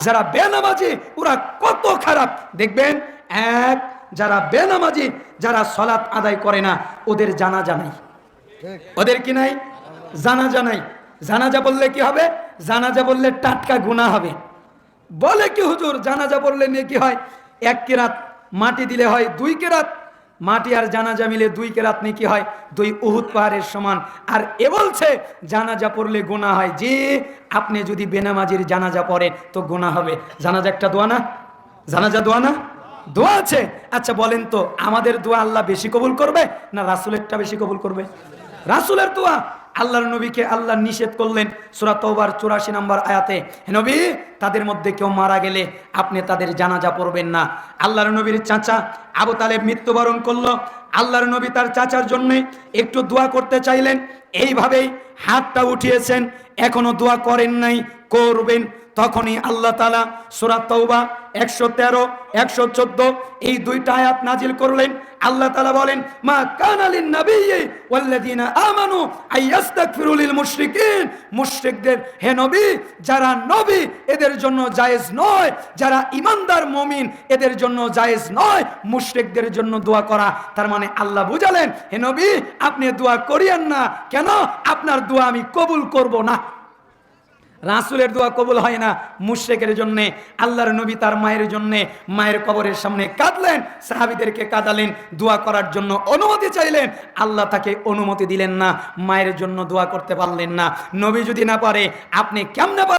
যারা বেনামাজি ওরা কত খারাপ দেখবেন। এক, যারা বেনামাজি, যারা সালাত আদায় করে না, ওদের জানাজা নাই। ওদের কি নাই? জানাজা নাই। জানাজা বললে কি হবে? জানাজা বললে টাটকা গুনাহ হবে। বলে কি হুজুর জানাজা পড়লে নেকি হয়? এক কেরাত মাটি দিলে হয় 2 কেরাত, মাটি আর জানাজা মিলে 2 কেরাত নেকি হয়, 2 উহুদ পাহাড়ের সমান। আর এ বলছে জানাজা পড়লে গুনাহ হয়। যে আপনি যদি বেনামাজির জানাজা পড়েন তো গুনাহ হবে। জানাজা একটা দোয়া না? জানাজা দোয়া না? দোয়া আছে। আচ্ছা বলেন তো, আমাদের দোয়া আল্লাহ বেশি কবুল করবে না রাসূলেরটা বেশি কবুল করবে? রাসূলের দোয়া। আল্লাহর নবীকে আল্লাহ নিষেধ করলেন সূরা তাওবার 84 নম্বর আয়াতে, হে নবী, তাদের মধ্যে কেউ মারা গেলে আপনি তাদের জানাজা পড়বেন না। আল্লাহর নবীর চাচা আবু তালেব মৃত্যুবরণ করলো। আল্লাহর নবী তার চাচার জন্য একটু দোয়া করতে চাইলেন, এইভাবেই হাতটা উঠিয়েছেন, এখনো দোয়া করেন নাই, করবেন। তখনই আল্লাহ তাআলা সূরা তাওবা 113 114 এই 2টা আয়াত নাজিল করলেন। আল্লাহ তাআলা বলেন, মা কানা লিন নাবিয়্যি ওয়াল্লাযিনা আমানু আইয়াস্তাগফিরু লিল মুশরিকিন। মুশরিকদের, হে নবী, যারা নবী এদের জন্য জায়েজ নয়, যারা ঈমানদার মুমিন এদের জন্য জায়েজ নয় মুশরিকদের জন্য দোয়া করা। তার মানে আল্লাহ বুঝালেন, হে নবী আপনি দোয়া করিয়েন না। কেন? আপনার দোয়া আমি কবুল করব না। রাসূলের দোয়া কবুল হয় না মুশরিকের জন্য। আল্লাহর নবী তার মায়ের জন্য মায়ের কবরের সামনে কাঁদলেন, সাহাবীদেরকে কাঁদালেন, দোয়া করার জন্য অনুমতি চাইলেন। আল্লাহ তাকে অনুমতি দিলেন না, মায়ের জন্য দোয়া করতে পারলেন না। নবী যদি না পারে আপনি কেমনে